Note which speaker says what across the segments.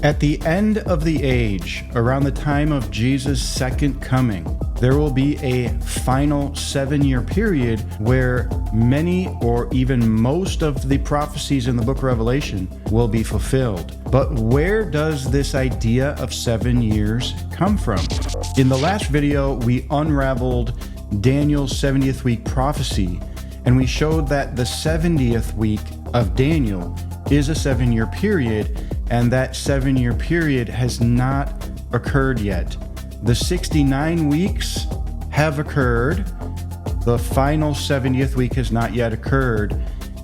Speaker 1: At the end of the age, around the time of Jesus' second coming, there will be a final 7-year period where many or even most of the prophecies in the book of Revelation will be fulfilled. But where does this idea of 7 years come from? In the last video, we unraveled Daniel's 70th week prophecy, and we showed that the 70th week of Daniel is a 7-year period, and that 7-year period has not occurred yet. The 69 weeks have occurred. The final 70th week has not yet occurred.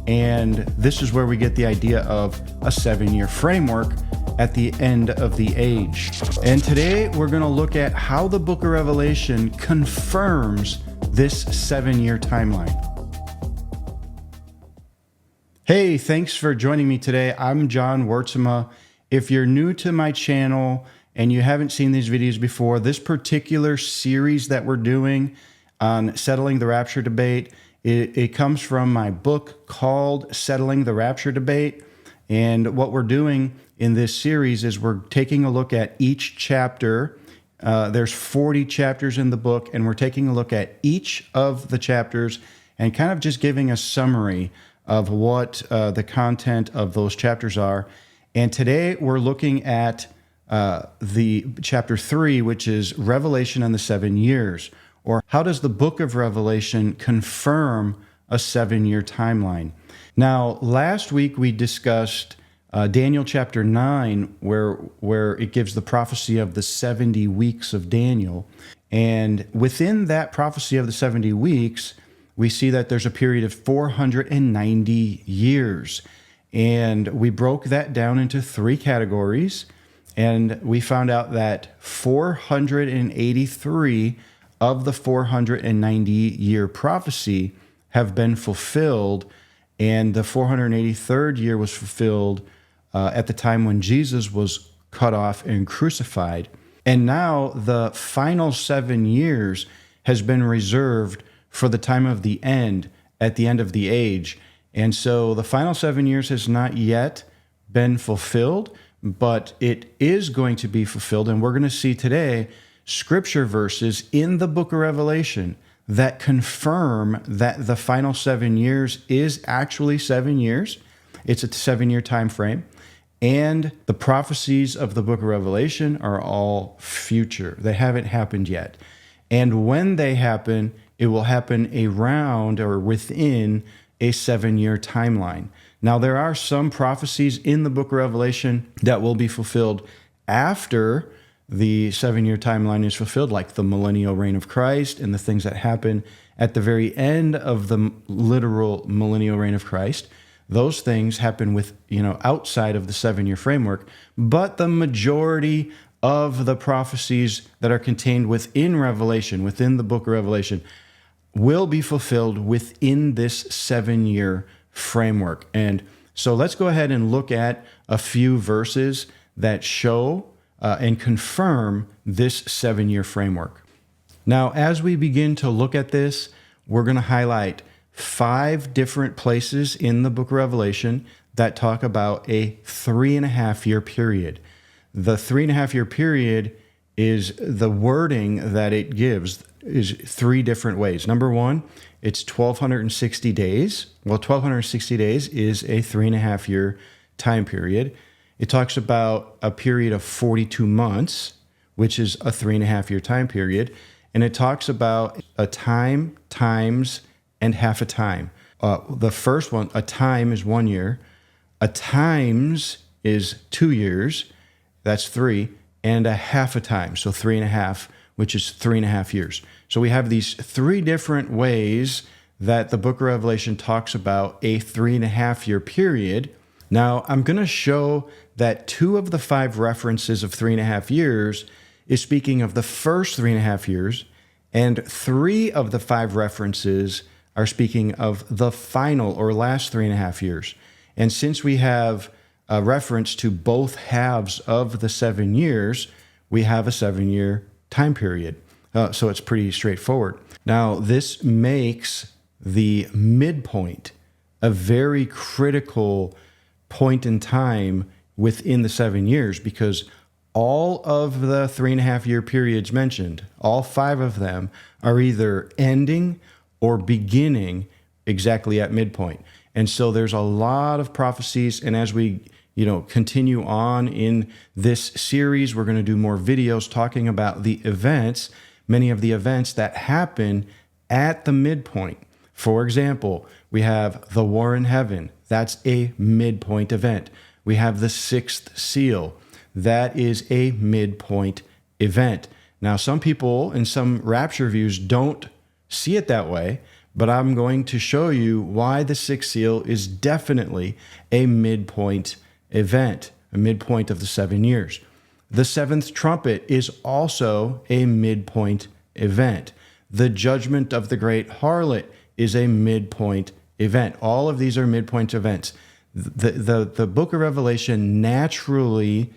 Speaker 1: And this is where we get the idea of a 7-year framework at the end of the age. And today we're going to look at how the book of Revelation confirms this 7-year timeline. Hey, thanks for joining me today. I'm John Wertzema. If you're new to my channel and you haven't seen these videos before, this particular series that we're doing on Settling the Rapture Debate, it comes from my book called Settling the Rapture Debate. And what we're doing in this series is we're taking a look at each chapter. There's 40 chapters in the book, and we're taking a look at each of the chapters and kind of just giving a summary of what the content of those chapters are. And today we're looking at the chapter 3, which is Revelation and the 7 years, or how does the book of Revelation confirm a 7-year timeline? Now, last week we discussed Daniel chapter 9, where it gives the prophecy of the 70 weeks of Daniel. And within that prophecy of the 70 weeks, we see that there's a period of 490 years. And we broke that down into 3 categories. And we found out that 483 of the 490-year prophecy have been fulfilled. And the 483rd year was fulfilled at the time when Jesus was cut off and crucified. And now the final 7 years has been reserved for the time of the end, at the end of the age. And so the final 7 years has not yet been fulfilled, but it is going to be fulfilled. And we're going to see today scripture verses in the book of Revelation that confirm that the final 7 years is actually 7 years. It's a 7-year time frame. And the prophecies of the book of Revelation are all future. They haven't happened yet. And when they happen, it will happen around or within a 7-year timeline. Now, there are some prophecies in the book of Revelation that will be fulfilled after the 7-year timeline is fulfilled, like the millennial reign of Christ and the things that happen at the very end of the literal millennial reign of Christ. Those things happen outside of the 7-year framework, but the majority of the prophecies that are contained within Revelation, within the book of Revelation, will be fulfilled within this 7-year framework. And so let's go ahead and look at a few verses that show and confirm this 7-year framework. Now, as we begin to look at this, we're going to highlight 5 different places in the book of Revelation that talk about a 3.5-year period. The 3.5-year period is the wording that it gives is 3 different ways. Number 1, it's 1,260 days. Well, 1,260 days is a 3.5-year time period. It talks about a period of 42 months, which is a 3.5-year time period. And it talks about a time, times, and half a time. The first one, a time is 1 year. A times is 2 years. That's 3. And a half a time, so 3.5, which is 3.5 years. So we have these 3 different ways that the book of Revelation talks about a 3.5-year period. Now, I'm going to show that 2 of the 5 references of 3.5 years is speaking of the first 3.5 years, and 3 of the 5 references are speaking of the final or last 3.5 years. And since we have a reference to both halves of the 7 years, we have a 7-year time period. So it's pretty straightforward. Now, this makes the midpoint a very critical point in time within the 7 years, because all of the 3.5-year periods mentioned, all 5 of them, are either ending or beginning exactly at midpoint. And so there's a lot of prophecies, and as we continue on in this series, we're going to do more videos talking about the events, many of the events that happen at the midpoint. For example, we have the war in heaven. That's a midpoint event. We have the 6th seal. That is a midpoint event. Now, some people in some rapture views don't see it that way, but I'm going to show you why the 6th seal is definitely a midpoint event, a midpoint of the 7 years. The 7th trumpet is also a midpoint event. The judgment of the great harlot is a midpoint event. All of these are midpoint events. The book of Revelation naturally,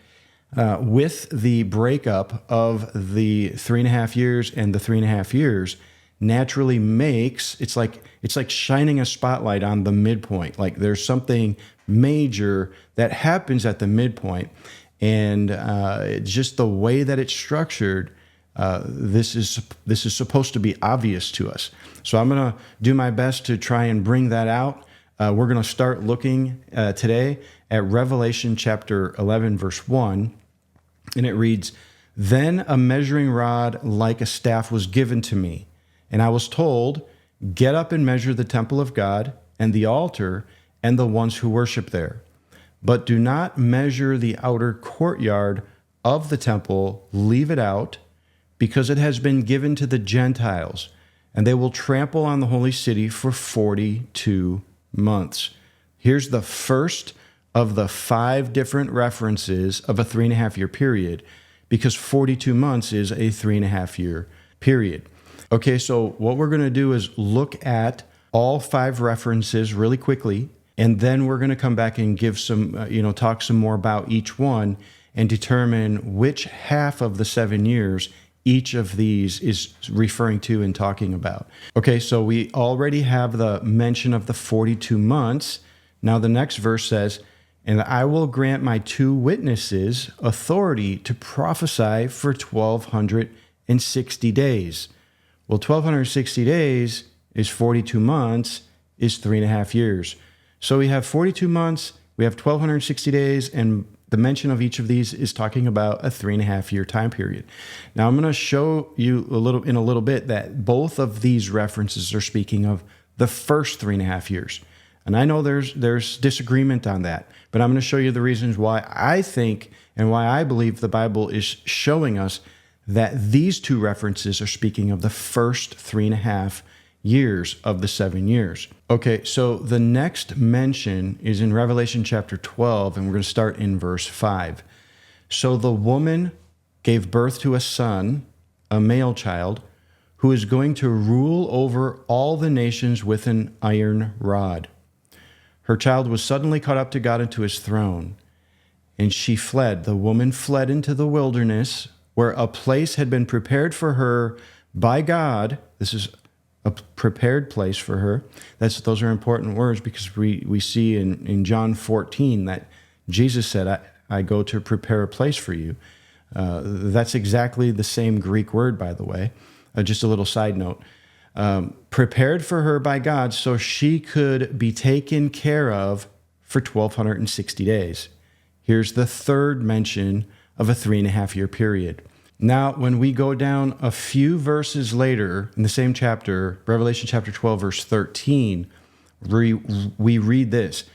Speaker 1: with the breakup of the 3.5 years and the 3.5 years, naturally makes, it's like shining a spotlight on the midpoint. Like there's something major that happens at the midpoint, and just the way that it's structured, this is supposed to be obvious to us. So I'm going to do my best to try and bring that out. We're going to start looking today at Revelation chapter 11, verse 1, and it reads, "Then a measuring rod like a staff was given to me, and I was told, 'Get up and measure the temple of God and the altar and the ones who worship there. But do not measure the outer courtyard of the temple. Leave it out, because it has been given to the Gentiles, and they will trample on the holy city for 42 months.'" Here's the first of the 5 different references of a 3.5-year period, because 42 months is a 3.5-year period. Okay, so what we're going to do is look at all 5 references really quickly, and then we're going to come back and give some, talk some more about each one and determine which half of the 7 years each of these is referring to and talking about. Okay, so we already have the mention of the 42 months. Now the next verse says, "And I will grant my 2 witnesses authority to prophesy for 1,260 days. Well, 1,260 days is 42 months, is 3.5 years. So we have 42 months, we have 1,260 days, and the mention of each of these is talking about a 3.5-year time period. Now, I'm going to show you in a little bit that both of these references are speaking of the first 3.5 years. And I know there's disagreement on that, but I'm going to show you the reasons why I think and why I believe the Bible is showing us that these 2 references are speaking of the first 3.5 years of the 7 years. Okay, so the next mention is in Revelation chapter 12, and we're going to start in verse 5. "So the woman gave birth to a son, a male child, who is going to rule over all the nations with an iron rod. Her child was suddenly caught up to God and to his throne, and she fled. The woman fled into the wilderness, where a place had been prepared for her by God." This is a prepared place for her. Those are important words, because we see in John 14 that Jesus said, I go to prepare a place for you. That's exactly the same Greek word, by the way. Just a little side note. Prepared for her by God so she could be taken care of for 1,260 days. Here's the third mention of a 3.5-year period. Now, when we go down a few verses later in the same chapter, Revelation chapter 12, verse 13, we read this.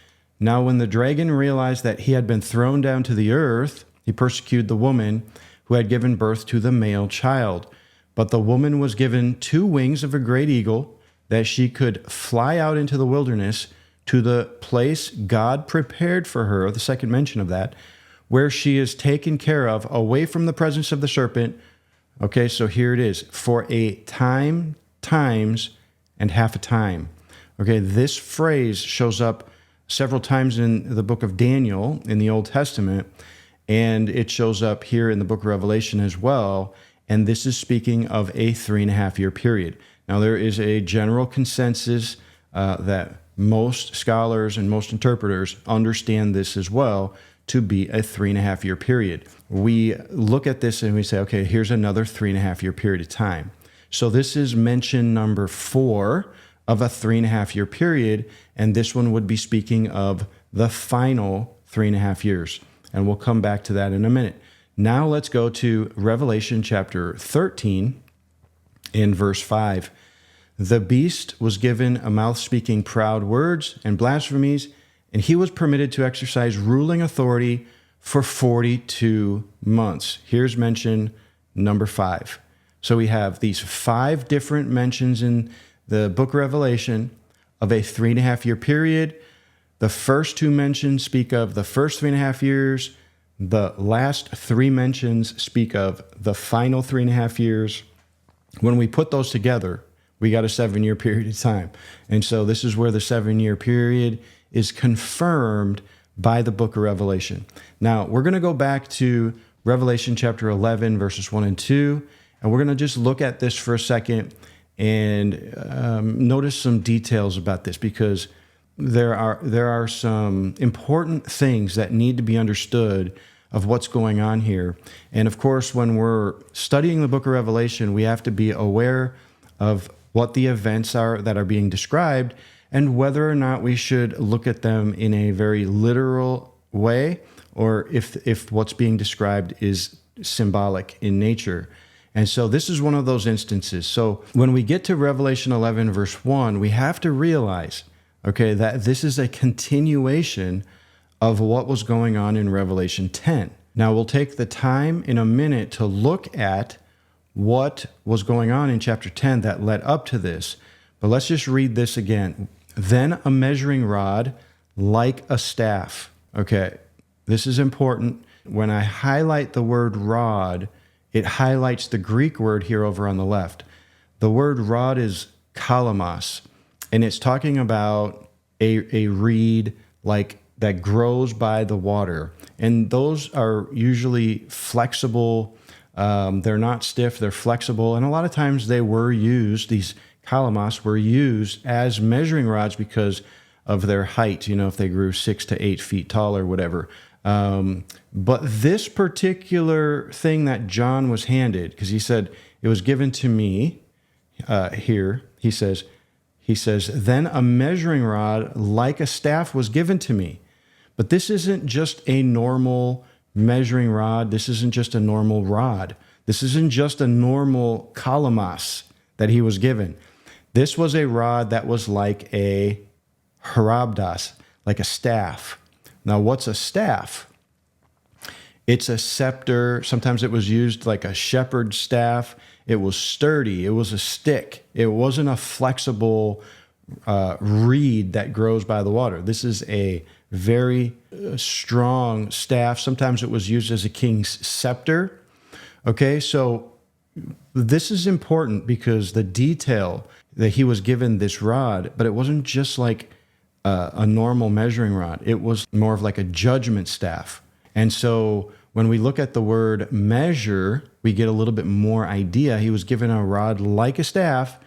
Speaker 1: "Now, when the dragon realized that he had been thrown down to the earth, he persecuted the woman who had given birth to the male child. But the woman was given 2 wings of a great eagle, that she could fly out into the wilderness to the place God prepared for her," the second mention of that, "where she is taken care of, away from the presence of the serpent." Okay, so here it is. "For a time, times, and half a time." Okay, this phrase shows up several times in the book of Daniel in the Old Testament, and it shows up here in the book of Revelation as well. And this is speaking of a 3.5-year period. Now, there is a general consensus that most scholars and most interpreters understand this as well to be a 3.5-year period. We look at this and we say, okay, here's another 3.5-year period of time. So this is mention number 4 of a 3.5-year period, and this one would be speaking of the final 3.5 years. And we'll come back to that in a minute. Now let's go to Revelation chapter 13 in verse 5. The beast was given a mouth speaking proud words and blasphemies, and he was permitted to exercise ruling authority for 42 months. Here's mention number 5. So we have these 5 different mentions in the book of Revelation of a 3.5-year period. The first 2 mentions speak of the first 3.5 years. The last 3 mentions speak of the final 3.5 years. When we put those together, we got a 7-year period of time. And so this is where the 7-year period is confirmed by the book of Revelation. Now, we're going to go back to Revelation chapter 11, verses 1 and 2, and we're going to just look at this for a second and notice some details about this, because there are some important things that need to be understood of what's going on here. And of course, when we're studying the book of Revelation, we have to be aware of what the events are that are being described and whether or not we should look at them in a very literal way, or if what's being described is symbolic in nature. And so this is one of those instances. So when we get to Revelation 11, verse 1, we have to realize, okay, that this is a continuation of what was going on in Revelation 10. Now, we'll take the time in a minute to look at what was going on in chapter 10 that led up to this. But let's just read this again. Then a measuring rod like a staff. Okay, this is important. When I highlight the word rod, it highlights the Greek word here over on the left. The word rod is kalamos, and it's talking about a reed like that grows by the water. And those are usually flexible. They're not stiff, they're flexible. And a lot of times they were used, these kalamos were used as measuring rods because of their height, if they grew 6 to 8 feet tall or whatever. But this particular thing that John was handed, because he said, it was given to me, here, he says, then a measuring rod like a staff was given to me. But this isn't just a normal measuring rod. This isn't just a normal rod. This isn't just a normal kalamos that he was given. This was a rod that was like a harabdas, like a staff. Now, what's a staff? It's a scepter. Sometimes it was used like a shepherd's staff. It was sturdy. It was a stick. It wasn't a flexible reed that grows by the water. This is a very strong staff. Sometimes it was used as a king's scepter. Okay, so this is important because the detail that he was given this rod, but it wasn't just like a normal measuring rod. It was more of like a judgment staff. And so when we look at the word measure, we get a little bit more idea. He was given a rod like a staff,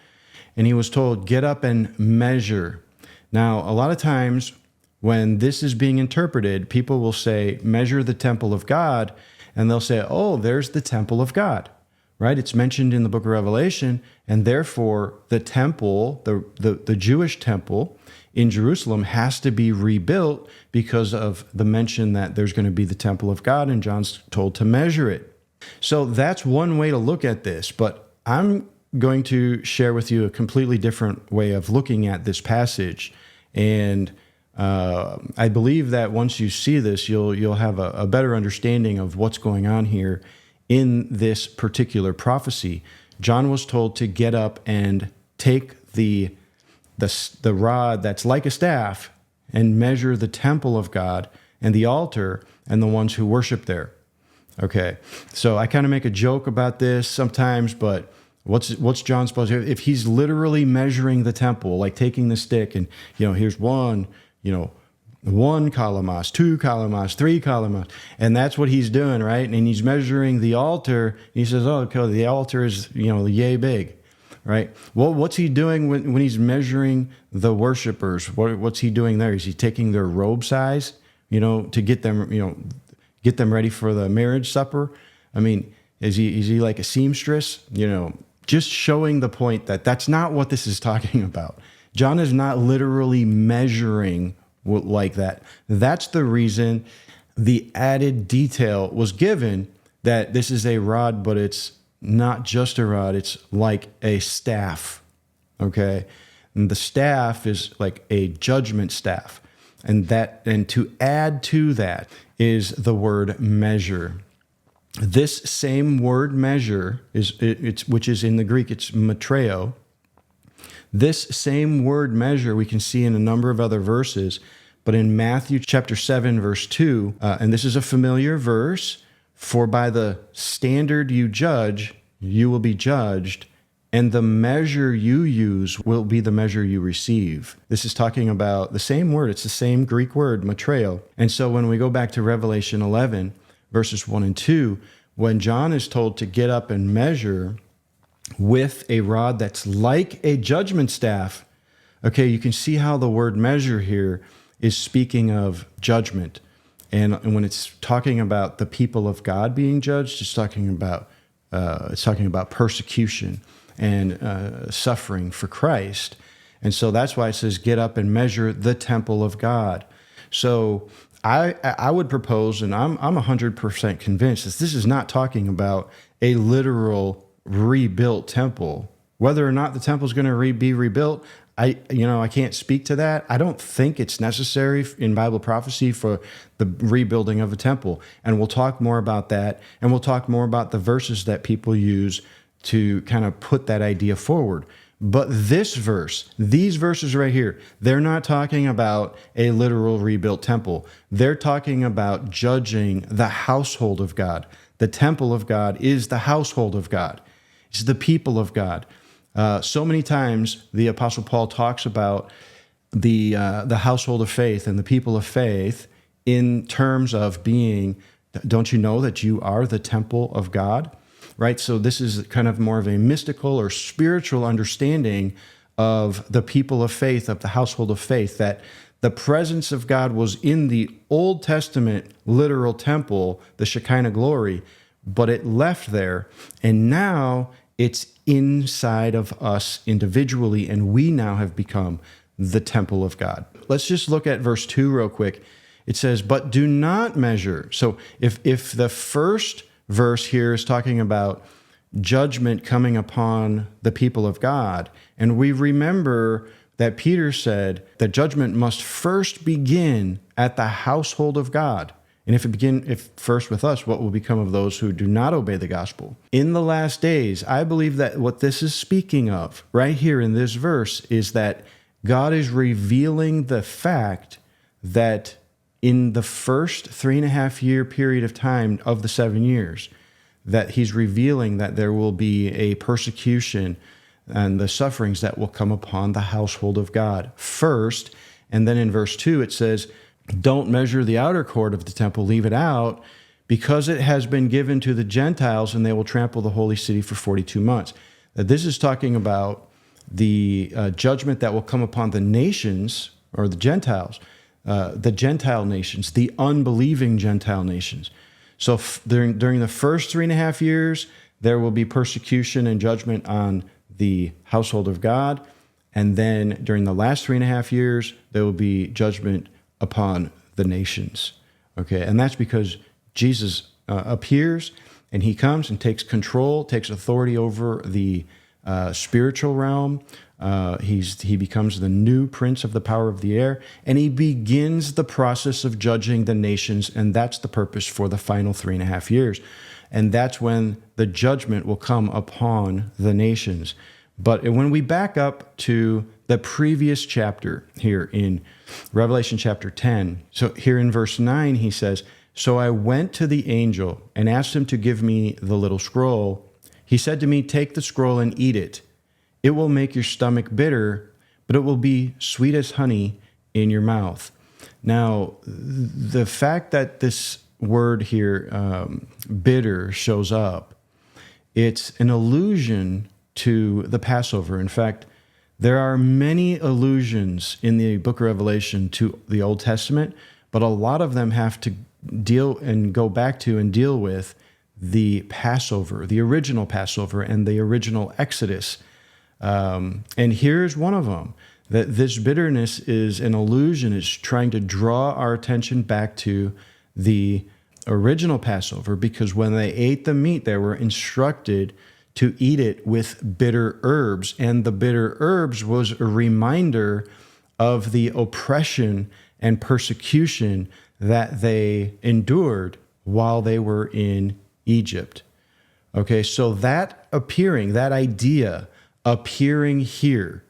Speaker 1: and he was told, get up and measure. Now, a lot of times when this is being interpreted, people will say, measure the temple of God, and they'll say, oh, there's the temple of God, right? It's mentioned in the book of Revelation, and therefore the temple, the Jewish temple in Jerusalem has to be rebuilt because of the mention that there's going to be the temple of God, and John's told to measure it. So that's one way to look at this, but I'm going to share with you a completely different way of looking at this passage. And I believe that once you see this, you'll have a better understanding of what's going on here in this particular prophecy. John was told to get up and take the rod that's like a staff and measure the temple of God and the altar and the ones who worship there. Okay, so I kind of make a joke about this sometimes, but what's John supposed to do? If he's literally measuring the temple, like taking the stick and, here's one kalamos, 2 kalamos, 3 kalamos, and that's what he's doing, right? And he's measuring the altar. He says, oh, okay, the altar is, yay big, right? Well, what's he doing when he's measuring the worshipers? What's he doing there? Is he taking their robe size, to get them ready for the marriage supper? I mean, is he like a seamstress? Just showing the point that that's not what this is talking about. John is not literally measuring like that. That's the reason the added detail was given that this is a rod, but it's not just a rod. It's like a staff, okay? And the staff is like a judgment staff. And to add to that is the word measure. This same word measure which is in the Greek, it's matreo. This same word measure we can see in a number of other verses, but in Matthew chapter 7, verse 2, and this is a familiar verse, for by the standard you judge, you will be judged, and the measure you use will be the measure you receive. This is talking about the same word. It's the same Greek word, matreo. And so when we go back to Revelation 11, verses 1 and 2, when John is told to get up and measure with a rod that's like a judgment staff, okay, you can see how the word measure here is speaking of judgment. And when it's talking about the people of God being judged, it's talking about persecution and suffering for Christ. And so that's why it says, get up and measure the temple of God. So I would propose, and I'm 100% convinced that this is not talking about a literal rebuilt temple. Whether or not the temple is going to be rebuilt, I can't speak to that. I don't think it's necessary in Bible prophecy for the rebuilding of a temple. And we'll talk more about that, and we'll talk more about the verses that people use to kind of put that idea forward. But these verses right here, they're not talking about a literal rebuilt temple. They're talking about judging the household of God. The temple of God is the household of God. It's the people of God. So many times the Apostle Paul talks about the household of faith and the people of faith in terms of being, don't you know that you are the temple of God? Right? So this is kind of more of a mystical or spiritual understanding of the people of faith, of the household of faith, that the presence of God was in the Old Testament literal temple, the Shekinah glory, but it left there, and now it's inside of us individually, and we now have become the temple of God. Let's just look at verse 2 real quick. It says, but do not measure. So if the first verse here is talking about judgment coming upon the people of God, and we remember that Peter said that judgment must first begin at the household of God. And if first with us, what will become of those who do not obey the gospel? In the last days, I believe that what this is speaking of right here in this verse is that God is revealing the fact that in the first 3.5 year period of time of the 7 years, that he's revealing that there will be a persecution and the sufferings that will come upon the household of God first. And then in verse 2, it says, don't measure the outer court of the temple, leave it out, because it has been given to the Gentiles, and they will trample the holy city for 42 months. Now, this is talking about the judgment that will come upon the nations, or the Gentiles, the Gentile nations, the unbelieving Gentile nations. So during the first 3.5 years, there will be persecution and judgment on the household of God. And then during the last 3.5 years, there will be judgment upon the nations. Okay, and that's because Jesus appears, and he comes and takes control, takes authority over the spiritual realm. He becomes the new prince of the power of the air, and he begins the process of judging the nations, and that's the purpose for the final 3.5 years. And that's when the judgment will come upon the nations. But when we back up to the previous chapter here in Revelation chapter 10, so here in verse 9, he says, so I went to the angel and asked him to give me the little scroll. He said to me, take the scroll and eat it. It will make your stomach bitter, but it will be sweet as honey in your mouth. Now, the fact that this word here, bitter, shows up, it's an allusion to the Passover. In fact, there are many allusions in the book of Revelation to the Old Testament, but a lot of them have to deal and go back to and deal with the Passover, the original Passover, and the original Exodus. And here's one of them, that this bitterness is an illusion. It's trying to draw our attention back to the original Passover, because when they ate the meat, they were instructed to eat it with bitter herbs. And the bitter herbs was a reminder of the oppression and persecution that they endured while they were in Egypt. Okay, so that idea appearing here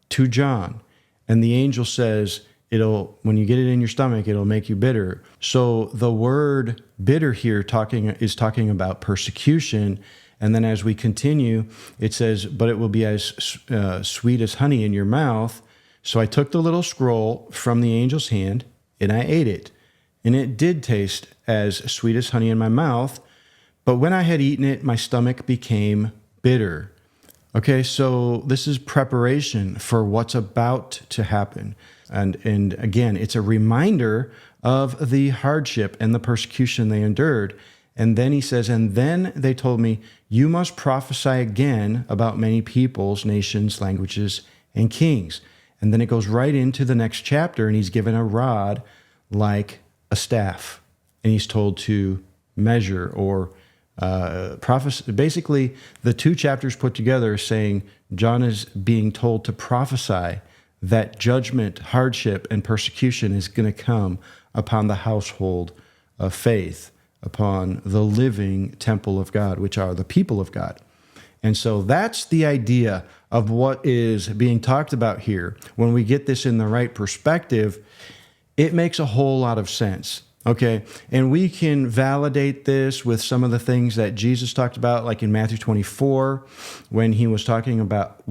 Speaker 1: to John, and the angel says, when you get it in your stomach, it'll make you bitter. So the word bitter here is talking about persecution. And then as we continue, it says, but it will be as sweet as honey in your mouth. So I took the little scroll from the angel's hand and I ate it. And it did taste as sweet as honey in my mouth. But when I had eaten it, my stomach became bitter. Okay, so this is preparation for what's about to happen. And again, it's a reminder of the hardship and the persecution they endured. And then he says, and then they told me, you must prophesy again about many peoples, nations, languages, and kings. And then it goes right into the next chapter, and he's given a rod like a staff. And he's told to measure or prophesy. Basically, the two chapters put together are saying John is being told to prophesy that judgment, hardship, and persecution is going to come upon the household of faith, upon the living temple of God, which are the people of God. And so that's the idea of what is being talked about here. When we get this in the right perspective, it makes a whole lot of sense. Okay, and we can validate this with some of the things that Jesus talked about, like in Matthew 24, when he was talking about,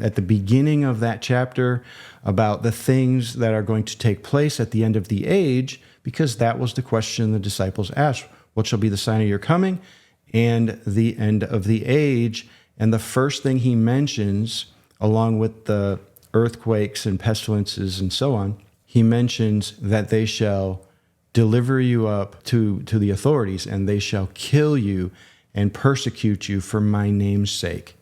Speaker 1: at the beginning of that chapter, about the things that are going to take place at the end of the age, because that was the question the disciples asked. What shall be the sign of your coming and the end of the age? And the first thing he mentions, along with the earthquakes and pestilences and so on, he mentions that they shall deliver you up to the authorities, and they shall kill you and persecute you for my name's sake.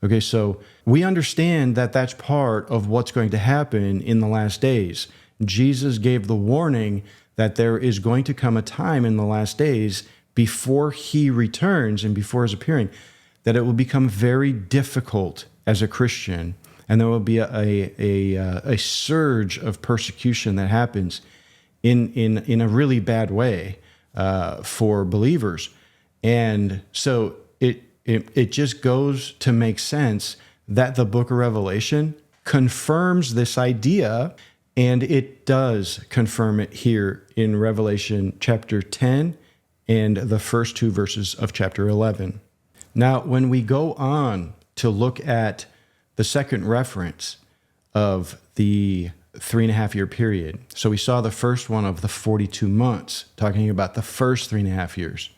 Speaker 1: Okay, so we understand that that's part of what's going to happen in the last days. Jesus gave the warning that there is going to come a time in the last days before he returns and before his appearing, that it will become very difficult as a Christian, and there will be a surge of persecution that happens in a really bad way for believers. And so it just goes to make sense that the book of Revelation confirms this idea, and it does confirm it here in Revelation chapter 10 and the first two verses of chapter 11. Now, when we go on to look at the second reference of the 3.5-year period. So we saw the first one of the 42 months, talking about the first 3.5 years,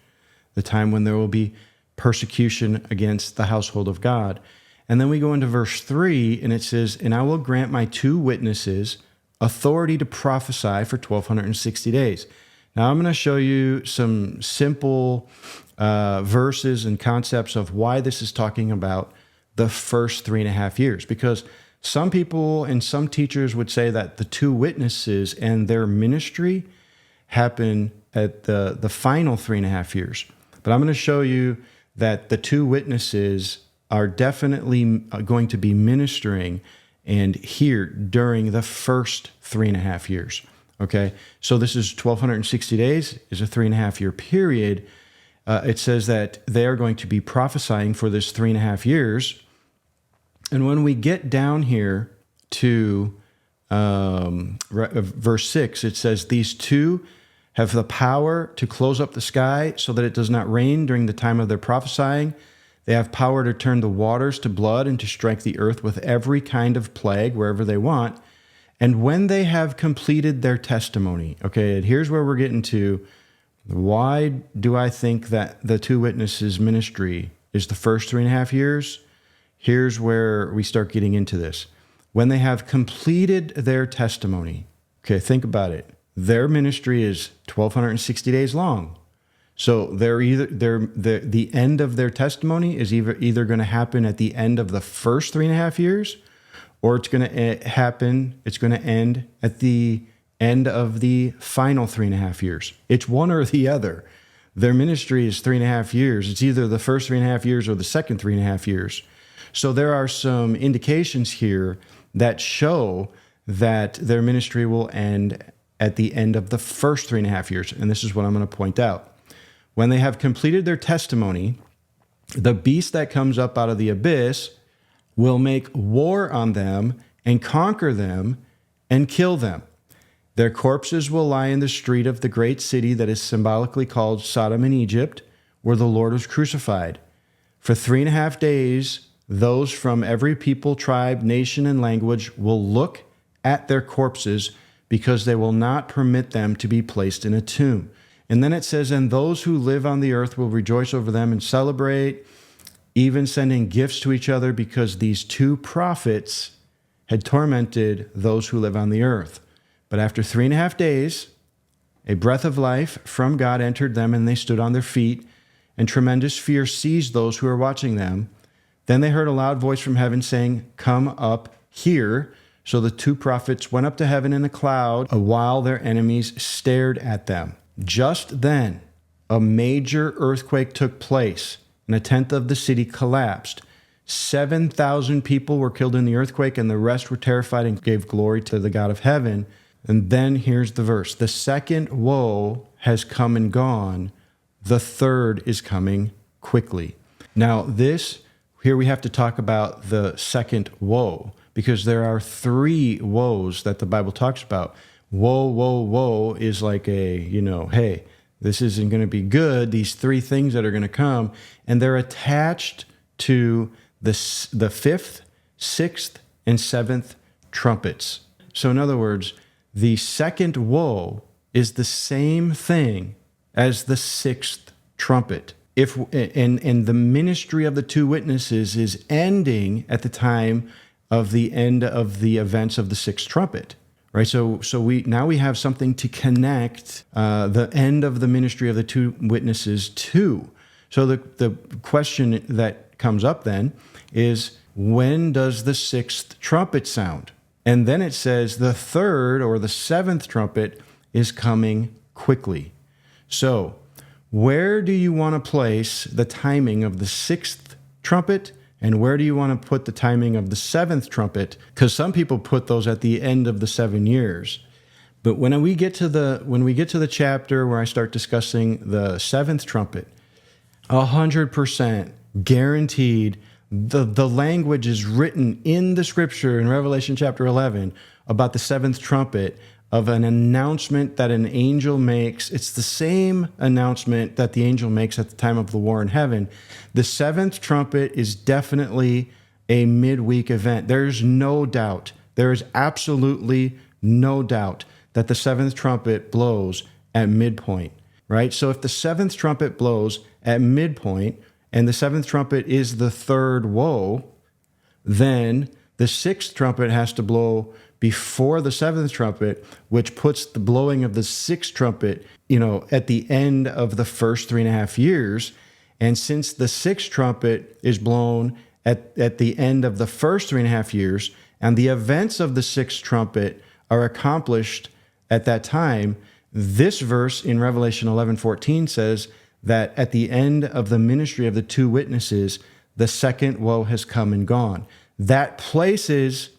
Speaker 1: the time when there will be persecution against the household of God. And then we go into verse 3, and it says, and I will grant my 2 witnesses authority to prophesy for 1,260 days. Now I'm going to show you some simple verses and concepts of why this is talking about the first 3.5 years, because some people and some teachers would say that the 2 witnesses and their ministry happen at the final 3.5 years. But I'm going to show you that the 2 witnesses are definitely going to be ministering and here during the first 3.5 years. Okay, so this is 1,260 days, is a 3.5-year period. It says that they are going to be prophesying for this 3.5 years. And when we get down here to verse 6, it says, these 2 have the power to close up the sky so that it does not rain during the time of their prophesying. They have power to turn the waters to blood and to strike the earth with every kind of plague wherever they want. And when they have completed their testimony, okay, and here's where we're getting to, why do I think that the 2 witnesses' ministry is the first 3.5 years? Here's where we start getting into this. When they have completed their testimony, okay, think about it. their ministry is 1,260 days long. So the end of their testimony is either going to happen at the end of the first 3.5 years, or it's going to end at the end of the final 3.5 years. It's one or the other. Their ministry is 3.5 years. It's either the first 3.5 years or the second 3.5 years. So there are some indications here that show that their ministry will end at the end of the first 3.5 years. And this is what I'm going to point out. When they have completed their testimony, the beast that comes up out of the abyss will make war on them and conquer them and kill them. Their corpses will lie in the street of the great city that is symbolically called Sodom and Egypt, where the Lord was crucified. For 3.5 days, those from every people, tribe, nation, and language will look at their corpses, because they will not permit them to be placed in a tomb. And then it says, and those who live on the earth will rejoice over them and celebrate, even sending gifts to each other, because these two prophets had tormented those who live on the earth. But after 3.5 days, a breath of life from God entered them, and they stood on their feet, and tremendous fear seized those who were watching them. Then they heard a loud voice from heaven saying, come up here. So the two prophets went up to heaven in a cloud, while their enemies stared at them. Just then, a major earthquake took place, and 1/10 of the city collapsed. 7,000 people were killed in the earthquake, and the rest were terrified and gave glory to the God of heaven. And then here's the verse. The second woe has come and gone. The third is coming quickly. Now, here we have to talk about the second woe, because there are 3 woes that the Bible talks about. Woe, woe, woe is like hey, this isn't going to be good. These 3 things that are going to come, and they're attached to the 5th, 6th, and 7th trumpets. So in other words, the second woe is the same thing as the 6th trumpet. And the ministry of the 2 witnesses is ending at the time of the end of the events of the 6th trumpet. Right, so we have something to connect the end of the ministry of the 2 witnesses to. So the question that comes up then is, when does the 6th trumpet sound? And then it says the 3rd or the 7th trumpet is coming quickly. So where do you want to place the timing of the 6th trumpet? And where do you want to put the timing of the 7th trumpet? Because some people put those at the end of the 7 years. But when we get to the chapter where I start discussing the 7th trumpet, 100% guaranteed, the language is written in the scripture in Revelation chapter 11 about the 7th trumpet, of an announcement that an angel makes. It's the same announcement that the angel makes at the time of the war in heaven. The 7th trumpet is definitely a midweek event. There's no doubt. There is absolutely no doubt that the 7th trumpet blows at midpoint, right? So if the 7th trumpet blows at midpoint, and the 7th trumpet is the 3rd woe, then the 6th trumpet has to blow before the 7th trumpet, which puts the blowing of the 6th trumpet, at the end of the first 3.5 years. And since the 6th trumpet is blown at the end of the first 3.5 years, and the events of the 6th trumpet are accomplished at that time, this verse in Revelation 11:14 says that at the end of the ministry of the 2 witnesses, the second woe has come and gone. That places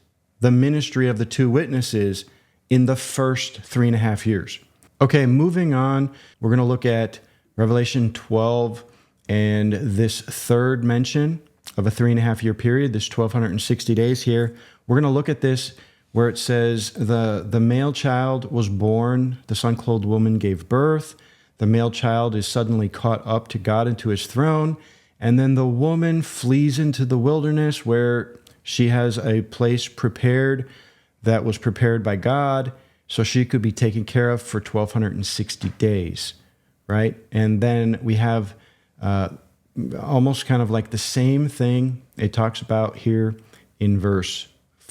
Speaker 1: the ministry of the 2 witnesses in the first 3.5 years. Okay, moving on, we're going to look at Revelation 12 and this 3rd mention of a 3.5 year period, this 1,260 days here. We're going to look at this where it says the male child was born, the sun-clothed woman gave birth, the male child is suddenly caught up to God and to his throne, and then the woman flees into the wilderness where she has a place prepared that was prepared by God so she could be taken care of for 1,260 days, right? And then we have almost kind of like the same thing it talks about here in verse,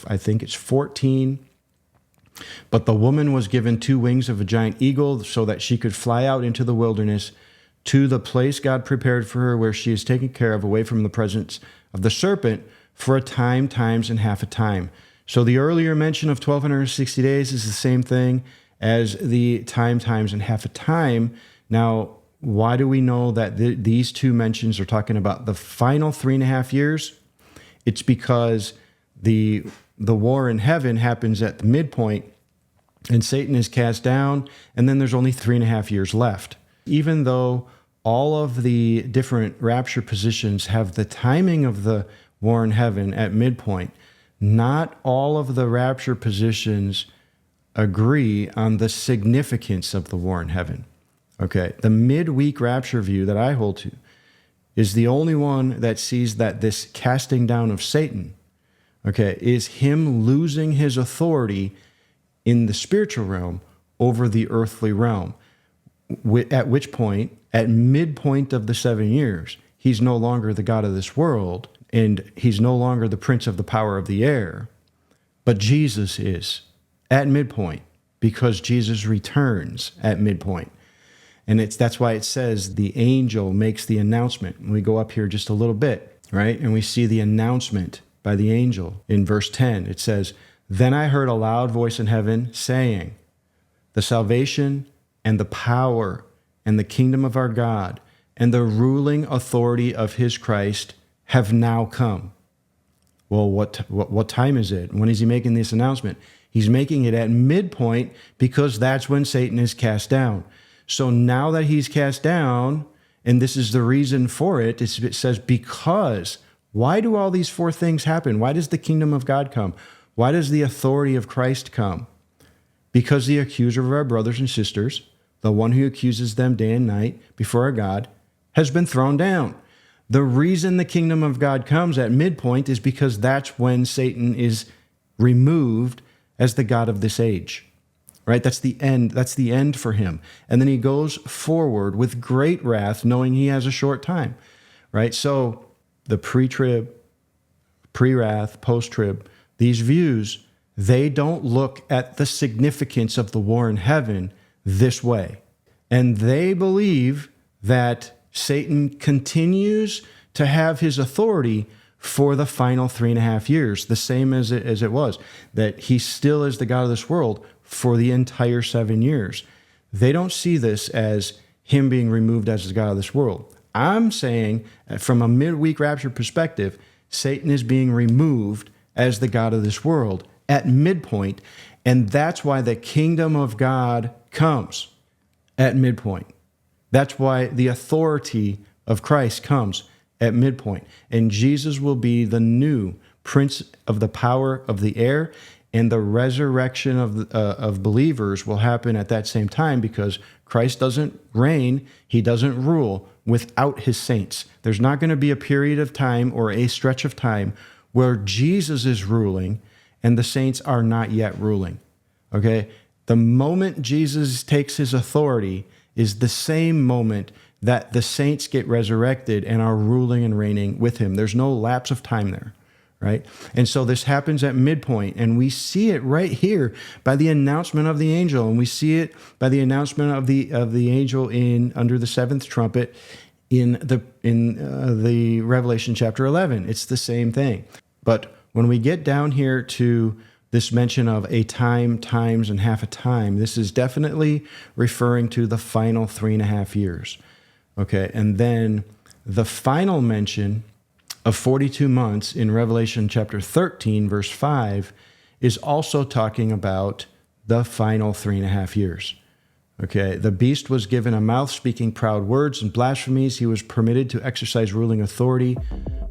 Speaker 1: I think it's 14. But the woman was given 2 wings of a giant eagle so that she could fly out into the wilderness to the place God prepared for her, where she is taken care of, away from the presence of the serpent, for a time, times, and half a time. So the earlier mention of 1,260 days is the same thing as the time, times, and half a time. Now, why do we know that these 2 mentions are talking about the final 3.5 years? It's because the war in heaven happens at the midpoint, and Satan is cast down, and then there's only 3.5 years left. Even though all of the different rapture positions have the timing of the war in heaven at midpoint, not all of the rapture positions agree on the significance of the war in heaven. Okay, the midweek rapture view that I hold to is the only one that sees that this casting down of Satan, okay, is him losing his authority in the spiritual realm over the earthly realm. At which point, at midpoint of the 7 years, he's no longer the God of this world, and he's no longer the prince of the power of the air, but Jesus is at midpoint, because Jesus returns at midpoint. And that's why it says the angel makes the announcement. And we go up here just a little bit, right? And we see the announcement by the angel in verse 10. It says, "Then I heard a loud voice in heaven saying, the salvation and the power and the kingdom of our God and the ruling authority of his Christ have now come." Well, what time is it? When is he making this announcement? He's making it at midpoint, because that's when Satan is cast down. So now that he's cast down, and this is the reason for it, it says, because. Why do all these 4 things happen? Why does the kingdom of God come? Why does the authority of Christ come? Because the accuser of our brothers and sisters, the one who accuses them day and night before our God, has been thrown down. The reason the kingdom of God comes at midpoint is because that's when Satan is removed as the God of this age, right? That's the end. That's the end for him. And then he goes forward with great wrath, knowing he has a short time, right? So the pre-trib, pre-wrath, post-trib, these views, they don't look at the significance of the war in heaven this way. And they believe that Satan continues to have his authority for the final 3.5 years, the same as it was, that he still is the God of this world for the entire 7 years. They don't see this as him being removed as the God of this world. I'm saying, from a midweek rapture perspective, Satan is being removed as the God of this world at midpoint, and that's why the kingdom of God comes at midpoint. That's why the authority of Christ comes at midpoint. And Jesus will be the new prince of the power of the air, and the resurrection of believers will happen at that same time, because Christ doesn't reign, he doesn't rule without his saints. There's not going to be a period of time or a stretch of time where Jesus is ruling and the saints are not yet ruling. Okay? The moment Jesus takes his authority is the same moment that the saints get resurrected and are ruling and reigning with him. There's no lapse of time there, right? And so this happens at midpoint, and we see it right here by the announcement of the angel, and we see it by the announcement of the angel under the 7th trumpet in the Revelation chapter 11. It's the same thing. But when we get down here to this mention of a time, times, and half a time, this is definitely referring to the final 3.5 years. Okay, and then the final mention of 42 months in Revelation chapter 13, verse 5, is also talking about the final 3.5 years. Okay, the beast was given a mouth speaking proud words and blasphemies. He was permitted to exercise ruling authority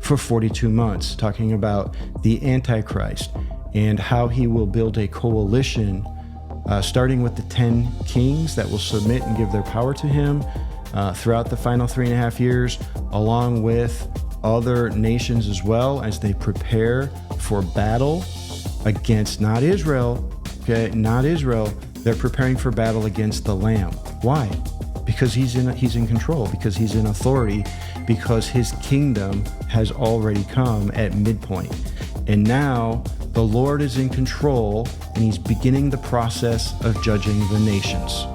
Speaker 1: for 42 months, talking about the Antichrist and how he will build a coalition, starting with the 10 kings that will submit and give their power to him throughout the final 3.5 years, along with other nations as well, as they prepare for battle against not Israel, okay, not Israel. They're preparing for battle against the Lamb. Why? Because he's in control, because he's in authority, because his kingdom has already come at midpoint. And now The Lord is in control, and he's beginning the process of judging the nations.